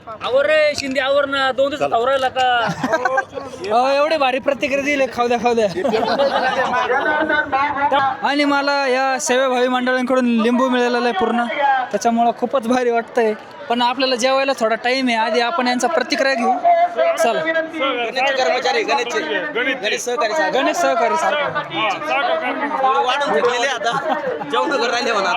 आवर रे शिंदे आवर ना 2 दिवस आवरायला का एवढे भारी प्रतिक्रिया दिले खाऊ द्या आणि मला या सेवाभावी मंडळांकडून लिंबू मिळालेला आहे पूर्ण, त्याच्यामुळं खूपच भारी वाटतंय. पण आपल्याला जेवायला थोडा टाइम आहे, आधी आपण यांचा प्रतिक्रिया घेऊ. चला. कर्मचारी गणेश सहकारी गणेश सहकारी सारखं वाढून घेतलेले आता जेवण करून राहिले म्हणा.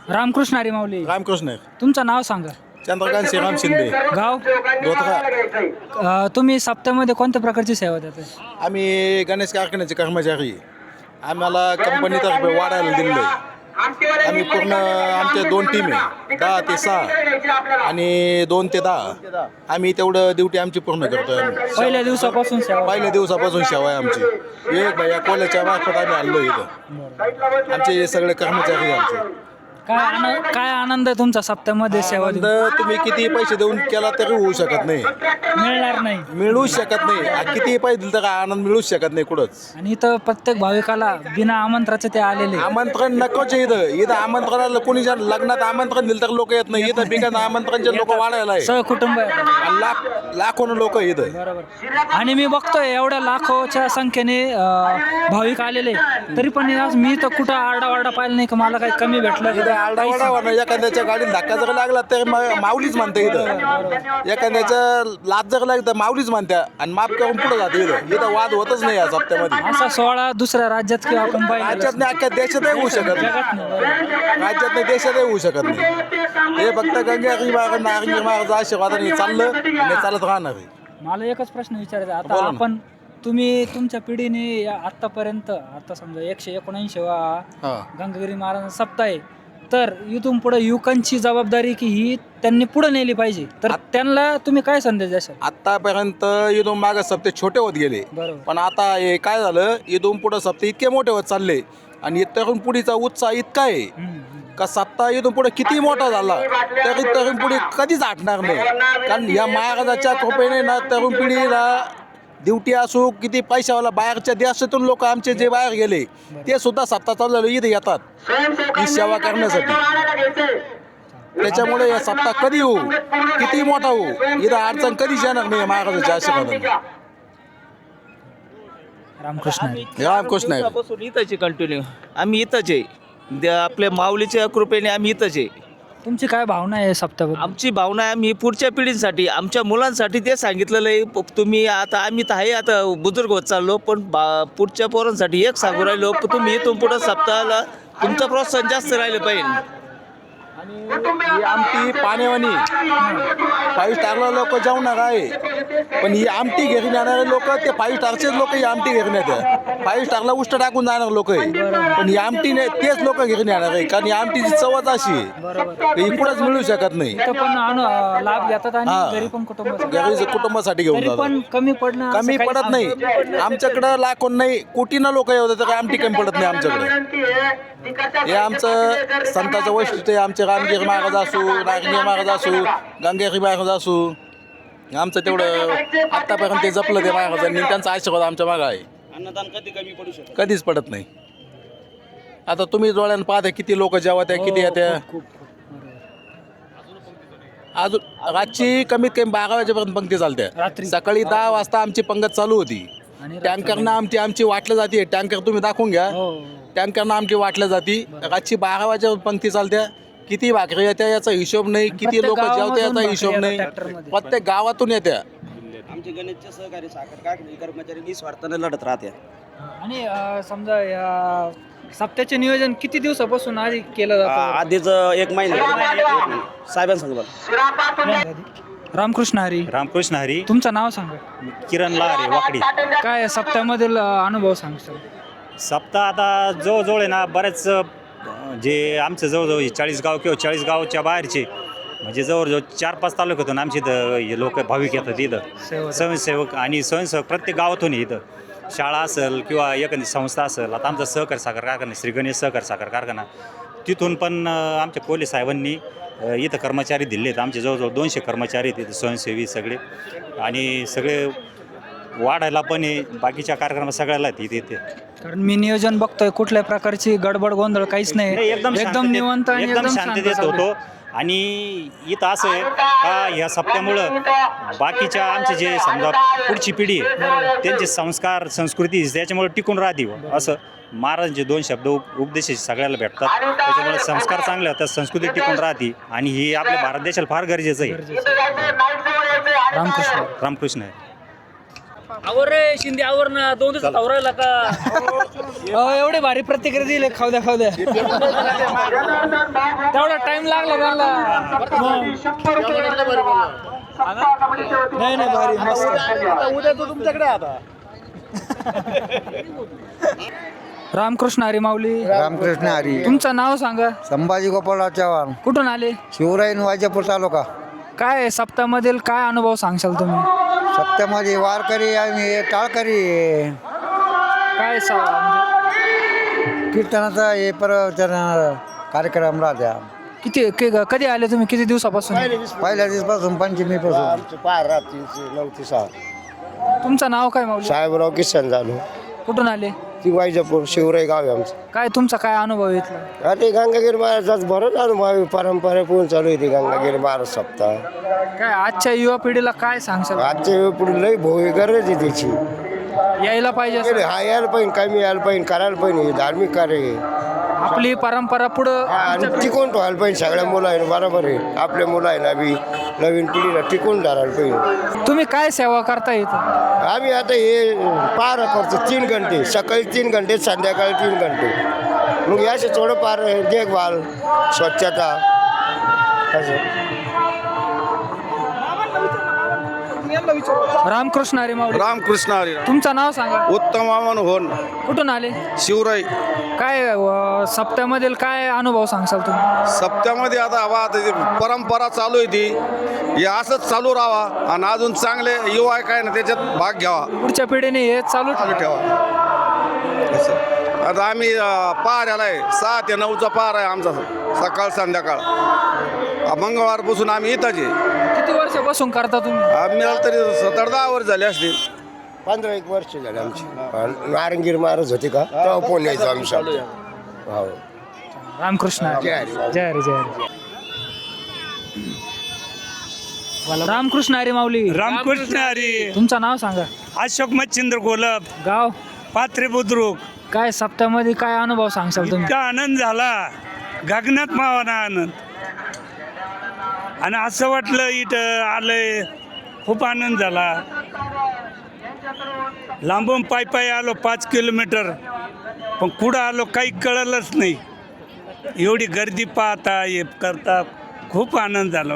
रामकृष्ण हरी माऊली. रामकृष्ण. तुमचं नाव सांगा. चंद्रकांत श्रीराम शिंदे. गाव दोतका. तुम्ही सप्त्यामध्ये कोणत्या प्रकारची सेवा देता? आम्ही गणेश कारखान्याचे कर्मचारी. आम्हाला कंपनीतर्फे वाढायला दिलेलं आहे. आम्ही पूर्ण आमच्या 2 टीम आहे, 10 ते 6 आणि 2 ते 10. आम्ही तेवढं ड्युटी आमची पूर्ण करतोय. पहिल्या दिवसापासून सेवा. पहिल्या दिवसापासून सेवा आहे आमची. एक भैया कोल्याच्या मार्फत आम्ही आलो इथं. आमचे सगळे कर्मचारी आमचे. काय आनंद आहे तुमचा सप्त्यामध्ये सेवा देऊन? आनंद तुम्ही किती पैसे देऊन केला तरी होऊ शकत नाही, मिळणार नाही, मिळूच शकत नाही. किती पैसे दिले तर आनंद मिळूच शकत नाही कुठंच. आणि इथं प्रत्येक भाविकाला बिना आमंत्रणाचे ते आलेले. आमंत्रण नकोच इथं आमंत्रणाला कोणी जर लग्नात आमंत्रण दिलं तर लोक येत नाही. इथं बिगर आमंत्रणचे लोक वाढायला आहे. सहकुटुंब लाखोनं लोक इथं. बरोबर. आणि मी बघतोय एवढ्या लाखोच्या संख्येने भाविक आलेले, तरी पण मी तर कुठं आरडाओरडा पाहिलं नाही का मला काही कमी भेटलं. आरडाओरडा एखाद्याच्या गाडीत धक्का जर लागला तर माऊलीच म्हणते इथं. एखाद्याच्या लाच जर लागली तर माऊलीच म्हणत्या आणि माफ करून पुढे जाते. इथं वाद होतच नाही या सप्त्यामध्ये. असा सोहळा दुसऱ्या राज्यात किंवा आपण राज्यात नाही, अख्ख्या देशातही होऊ शकत नाही. राज्यात नाही, देशातही होऊ शकत नाही. हे फक्त गंगारी महाराज आशीर्वादाने चाललं आणि चालत राहणार आहे. मला एकच प्रश्न विचारायचा आता. आपण तुम्ही तुमच्या पिढीने आतापर्यंत आता समजा 179 गंगागिरी महाराज सप्ताह आहे, तर इथून पुढे युवकांची जबाबदारी की ही त्यांनी पुढे नेली पाहिजे, तर त्यांना तुम्ही काय संदेश द्याल? आतापर्यंत इथून मागं सप्ते छोटे होत गेले, पण आता हे काय झालं, इथून पुढे सप्ते इतके मोठे होत चालले आणि तरुण पिढीचा उत्साह इतका आहे का सप्ताह इथून पुढे किती मोठा झाला तरी तरुण पिढी कधीच हटणार नाही. कारण या महाराजाच्या कृपेने ना तरुण पिढीला ड्युटी असो किती पैशावाला बाहेरच्या देशातून लोक आमचे जे बाहेर गेले ते सुद्धा सप्ताह चालू झाले इथे येतात ही सेवा करण्यासाठी. त्याच्यामुळे या सप्ताह कधी होऊ किती मोठा होऊ इथं अडचण कधीच येणार नाही महाराजाच्या आशीर्वादाने. रामकृष्ण. इथंच कंटिन्यू आम्ही इथंच आहे. आपल्या माऊलीच्या कृपेने आम्ही इथंच आहे. तुमची काय भावना आहे सप्ताह? आमची भावना आहे आम्ही पुढच्या पिढींसाठी आमच्या मुलांसाठी ते सांगितलेलं आहे. तुम्ही आता आम्ही तर आहे आता बुजुर्ग होत चाललो, पण पुढच्या पोरांसाठी एक सांगू राहिलो, तुम्ही इथून पुढं सप्ताहाला तुमचं प्रोत्साहन जास्त राहिलं पाहिजे. ही आमटी पाण्यावानी 5 स्टारला लोक जेवणार आहे, पण ही आमटी घेऊन येणारे लोक ते 5 स्टारचेच लोक ही आमटी घेऊन येतात. 5 स्टारला उष्ट टाकून जाणार लोक आहे, पण ही आमटी नाही तेच लोक घेऊन येणार आहे. कारण ही आमटीची चवच अशी आहे ही कुठंच मिळू शकत नाही. लाभ घेतात आणि घरी पण कुटुंबासाठी घेऊन जातात. कमी पडत नाही. आमच्याकडं लाखोन नाही कोटीनं लोक येतात तर आमटी कमी पडत नाही आमच्याकडे. हे आमचं संतांचं वैशिष्ट्य. आमचे रामगिरी महाराज असू, नागगिरी महाराज असू, गंगागिरी महाराज असू, आमचं तेवढं आतापर्यंत ते जपलं ते महाराजांनी. त्यांचा आशीर्वाद आमच्या मागं आहे. अन्नदान कधी कमी पडू शकत कधीच पडत नाही. आता तुम्ही डोळ्यानं पाहता किती लोक जेव्हा त्या किती येत्या. अजून रातची कमीत कमी 12 वाजेपर्यंत पंक्ती चालत्या. सकाळी 10 वाजता आमची पंगत चालू होती. टँकरनं आमची वाटलं जाते. टँकर तुम्ही दाखवून घ्या. टँकरनं आमची वाटल्या जाती. रातची 12 वाजेपर्यंत पंक्ती चालत्या. किती भाकरी येत्या याचा हिशोब नाही, किती लोक जेवत्या याचा हिशोब नाही. प्रत्येक गावातून येत्या. आमचे गणेशचे सहकारी साखर कारखाने कर्मचारी निस्वार्थाने लढत राहते. आणि समजा या सप्त्याचे नियोजन किती दिवसापासून आधी केलं जातं? आधीच 1 महिना साहेबांसंग. रामकृष्ण हरी. रामकृष्ण हरी. तुमचं नाव सांगा. किरण लहारे वाकडी. काय सप्त्यामधील अनुभव सांगतो? सप्ताह आता जवळजवळ आहे ना बरेच जे आमचं जवळजवळ 40 गाव किंवा 40 गावच्या बाहेरचे म्हणजे जवळजवळ 4-5 तालुक्यातून आमच्या इथं लोक भाविक येतात. इथं स्वयंसेवक आणि स्वयंसेवक प्रत्येक गावातून इथं शाळा असेल किंवा एखादी संस्था असेल. आता आमचा सहकार साखर कारखाना श्री गणेश सहकार साखर कारखाना तिथून पण आमच्या कोल्हे साहेबांनी इथं कर्मचारी दिले आहेत. आमचे जवळजवळ 200 कर्मचारी आहेत इथं स्वयंसेवी सगळे आणि सगळे वाढायला पण आहे, बाकीच्या कार्यक्रमात सगळ्याला तिथे येते. कारण मी नियोजन बघतोय कुठल्या प्रकारची गडबड गोंधळ काहीच नाही, एकदम निवांत आणि एकदम एकदम शांततेत शांत होतो. आणि इथं असं आहे का ह्या सप्त्यामुळं बाकीच्या आमचे जे समजा पुढची पिढी आहे त्यांचे संस्कार संस्कृती त्याच्यामुळे टिकून राहते. असं महाराजांचे 2 शब्द उपदेश सगळ्याला भेटतात, त्याच्यामुळे संस्कार चांगले होतात, संस्कृती टिकून राहते. आणि ही आपल्या भारत देशाला फार गरजेचं आहे. रामकृष्ण. रामकृष्ण आहे. आवर रे शिंदे आवर ना 2 दिवसात आवरायला का एवढे भारी प्रतिक्रिया दिले, खाऊ द्या तेवढा टाइम लागला त्यांना. नाही भारी मस्त. उद्या तो तुमच्याकडे आता. रामकृष्ण हरी माऊली. रामकृष्ण हरी. तुमचं नाव सांगा. संभाजी गोपाळराव चव्हाण, कुठून आले? शिवराईन वाजापूर तालुका. काय सप्ताहामधील काय अनुभव सांगशाल तुम्ही? सप्त्यामध्ये वारकरी आम्ही टाळकरी आहे. काय म्हणजे कीर्तनाचा हे प्रवचन कार्यक्रम राहत्या. कधी आले तुम्ही? किती दिवसापासून? पहिल्या दिवसापासून पंचमीपासून. 9 ते 6. तुमचं नाव काय माऊली? साहेबराव किसन झालो. कुठून आले? ती वायजापूर शिवराई गाव आहे आमचं. काय तुमचा काय अनुभव इथला? आणि गंगागिरी महाराजाच बरंच अनुभव परंपरा पूर्ण चालू आहे ती गंगागिरी महाराज सप्ताह. काय आजच्या युवा पिढीला काय सांगशाल? आजच्या पुढे लई भोवी गरज आहे त्याची. यायला पाहिजे असं. हा यायला पाहिजे, कमी यायला पाहिजे, करायला पाहिजे. धार्मिक कार्य आहे. आपली परंपरा पुढं आणि टिकून ठेवायला पाहिजे सगळ्या मुलं आहे. बरोबर आहे, आपल्या मुलं आहे ना बी नवीन पिढीला टिकून धरायला पाहिजे. तुम्ही काय सेवा करता इथं? आम्ही आता हे पार करतो 3 घंटे, सकाळी 3 घंटे, संध्याकाळी 3 घंटे. मग याचे थोडं पार देखभाल स्वच्छता असं. रामकृष्ण हरी माऊली. रामकृष्ण हरी. तुमचं नाव सांगा. उत्तम आव्हान होन कुठून आले? शिवराई. काय सप्त्यामधील काय अनुभव सांगशाल तुम्ही? सप्त्यामध्ये आता परंपरा चालू आहे ती, हे असंच चालू राहावा आणि अजून चांगले युवा काय ना त्याच्यात भाग घ्यावा, पुढच्या पिढीने हे चालू चालू ठेवा. असं आता आम्ही पहाऱ्याला आहे 6 ते 9चा पहार आहे आमचा, सकाळ संध्याकाळ. मंगळवारपासून आम्ही इथंच आहे. किती वर्षापासून करता तुम्ही? आम्ही तरी 7-10 वर्ष झाले असतील. 15-1 वर्ष झाले आमची. नारंगीर महाराज होते का तेव्हा फोन यायचो आम्ही सगळे. हो. रामकृष्ण हरी. जय हरी. जय हरी, जय हरी. रामकृष्ण हरी माऊली. रामकृष्ण हरी. तुमचं नाव सांगा. अशोक मच्छिंद्र गोलब, गाव? पात्रे बुद्रुक. काय सप्त्यामध्ये काय अनुभव सांगशाल तुम्ही? इतका आनंद झाला, गगनात मावाना आनंद. आणि असं वाटलं इथं आलंय, खूप आनंद झाला. लांबून पायी आलो 5 किलोमीटर, पण कुठं आलो काही कळलंच नाही. एवढी गर्दी पाहता हे करता खूप आनंद झाला.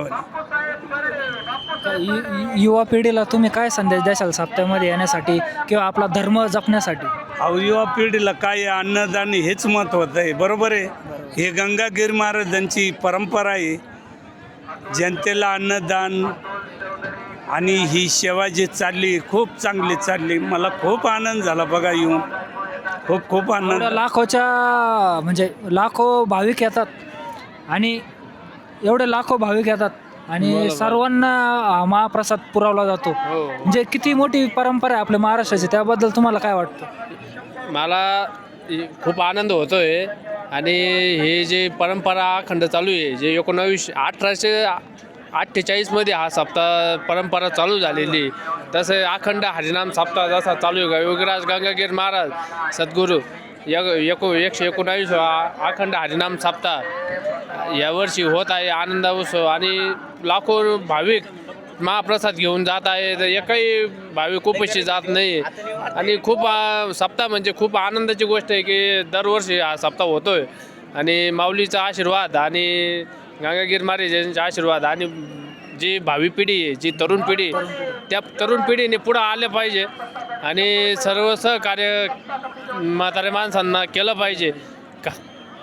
युवा पिढीला तुम्ही काय संदेश द्याल सप्त्यामध्ये येण्यासाठी किंवा आपला धर्म जपण्यासाठी? अहो, युवा पिढीला काय अन्नदान हेच महत्त्वाचं आहे. बरोबर आहे. हे गंगागीर महाराजांची परंपरा आहे. जनतेला अन्नदान आणि ही सेवा जी चालली खूप चांगली चालली. मला खूप आनंद झाला बघा येऊन, खूप आनंद. म्हणजे लाखो भाविक येतात आणि एवढे लाखो भाविक येतात आणि सर्वांना महाप्रसाद पुरवला जातो. म्हणजे किती मोठी परंपरा आहे आपल्या महाराष्ट्राची, त्याबद्दल तुम्हाला काय वाटतं? मला खूप आनंद होतो आहे. आणि हे जे परंपरा अखंड चालू आहे, जे 1848मध्ये हा सप्ताह परंपरा चालू झालेली, तसं अखंड हरिनाम सप्ताह जसा चालू आहे. योगीराज गंगागीर महाराज सद्गुरू 119 अखंड हरिनाम सप्ताह यावर्षी होत आहे. आनंद उत्सव आणि लाखो भाविक महाप्रसाद घेऊन जात आहेत. एकही भाविक उपाशी जात नाही. आणि खूप सप्ताह म्हणजे खूप आनंदाची गोष्ट आहे की दरवर्षी हा सप्ताह होतोय. आणि माऊलीचा आशीर्वाद आणि गंगागीर महाराजांचा आशीर्वाद आणि जी भावी पिढी आहे, जी तरुण पिढी, त्या तरुण पिढीने पुढं आलं पाहिजे आणि सर्व सहकार्य म्हाताऱ्या माणसांना केलं पाहिजे.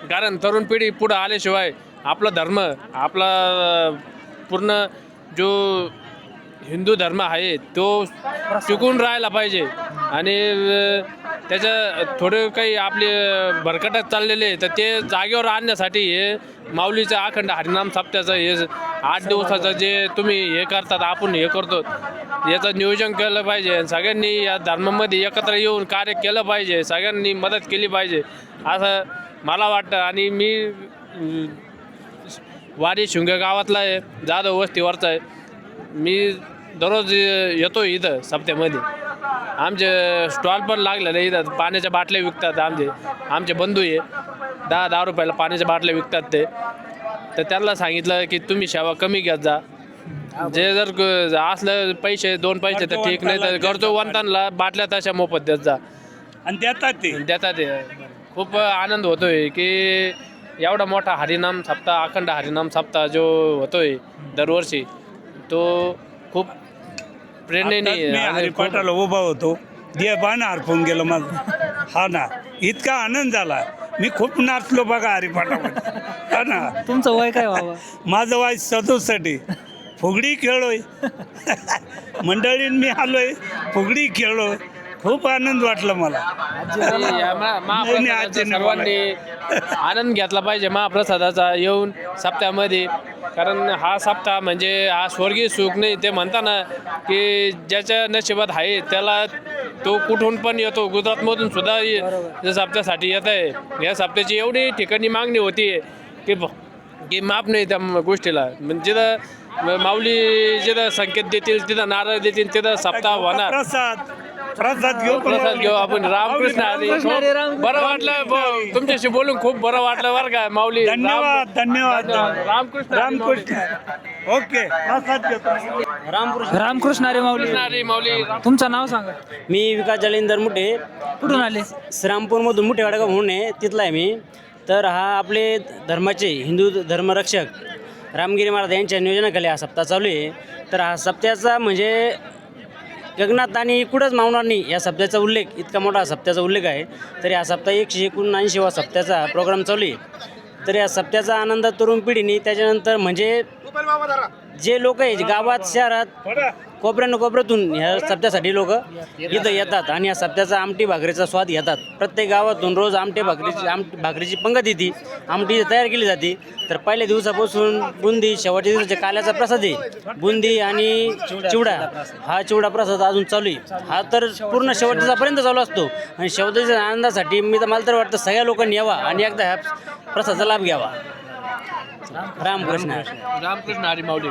कारण तरुण पिढी पुढं आल्याशिवाय आपला धर्म, आपला पूर्ण जो हिंदू धर्म आहे तो टिकून राहायला पाहिजे. आणि त्याच्या थोडे काही आपले भरकटत चाललेले तर ते जागेवर आणण्यासाठी हे माऊलीचं अखंड हरिनाम सप्त्याचं हे 8 दिवसाचं जे तुम्ही हे करतात आपण हे करतो याचं नियोजन केलं पाहिजे. सगळ्यांनी या धर्मामध्ये एकत्र येऊन कार्य केलं पाहिजे. सगळ्यांनी मदत केली पाहिजे असं मला वाटतं. आणि मी वाडी शिंगे गावातला आहे, जाधव वस्तीवरचा आहे. मी दररोज येतो इथं सप्त्यामध्ये. आमचे स्टॉल पण लागलेले इथं, पाण्याच्या बाटल्या विकतात. आमचे बंधू आहे, 10 रुपयाला पाण्याच्या बाटल्या विकतात ते. तर त्यांना सांगितलं की तुम्ही सेवा कमी घेत जा. जे जर असलं पैसे 2 पैसे तर ठीक, नाही तर गरजूवंतांना बाटल्या तशा मोफत देत जा. आणि देतात ते. खूप आनंद होतोय की एवढा मोठा हरिनाम सप्ताह, अखंड हरिनाम सप्ताह जो होतोय दरवर्षी, तो खूप प्रेरणेने हरिपाठाला उभा होतो, देवान हरपून गेलं माझं. हा ना, इतका आनंद झाला. मी खूप नाचलो बघा हरिपाठामध्ये. हा ना. तुमचं वय काय बाबा? माझं वय 67. फुगडी खेळलोय मंडळीन, मी आलोय फुगडी खेळलोय. खूप आनंद वाटला मला. सर्वांनी आनंद घेतला पाहिजे महाप्रसादाचा येऊन सप्त्यामध्ये. कारण हा सप्ताह म्हणजे हा स्वर्गीय सुख नाही. ते म्हणताना की ज्याच्या नशिबात आहे त्याला तो कुठून पण येतो. गुजरातमधून सुद्धा या सप्त्यासाठी येत आहे. या सप्त्याची एवढी ठिकाणी मागणी होती की माप नाही त्या गोष्टीला. म्हणजे जिथं माऊली जिथं संकेत देतील, तिथं नारळ देतील, तिथं सप्ताह होणार. प्रसाद घेऊ आपण. रामकृष्ण हरी. बरं वाटलं तुमच्याशी बोलून, खूप बरं वाटलं बरं का माऊली. धन्यवाद. रामकृष्ण. ओके. प्रसाद घेतो. रामकृष्ण हरी माऊली. हरी माऊली. तुमचं नाव सांगा. मी विकास जालिंदर मुठे, कुठून आले? श्रीरामपूरमधून मुठे वाडगाव म्हणून आहे, तिथला आहे मी. तर हा आपले धर्माचे हिंदू धर्मरक्षक रामगिरी महाराज यांच्या नियोजनाखाली हा सप्ताह चालू आहे. तर हा सप्त्याचा म्हणजे गगनात आणि कुठंच मावणार नाही या सप्त्याचा उल्लेख. इतका मोठा सप्त्याचा उल्लेख आहे. तर या सप्ताह 179वा सप्त्याचा प्रोग्राम चालू आहे. तर या सप्त्याचा आनंद तरुण पिढीने, त्याच्यानंतर म्हणजे जे लोक आहे गावात शहरात कोपऱ्यातून ह्या सप्त्यासाठी लोक इथं येतात आणि या सप्त्याचा आमटी भाकरीचा स्वाद घेतात. प्रत्येक गावातून रोज भाकरीची पंगत येते, आमटी तयार केली जाते. तर पहिल्या दिवसापासून बुंदी, शेवटच्या दिवसाच्या काल्याचा प्रसाद आहे बुंदी आणि चिवडा. हा चिवडा प्रसाद अजून चालू आहे. हा तर पूर्ण शेवटच्या दिवसापर्यंत चालू असतो. आणि शेवटच्या आनंदासाठी मला तर वाटतं सगळ्या लोकांनी यावा आणि एकदा ह्या प्रसादाचा लाभ घ्यावा. रामकृष्ण. रामकृष्ण हरी माऊली.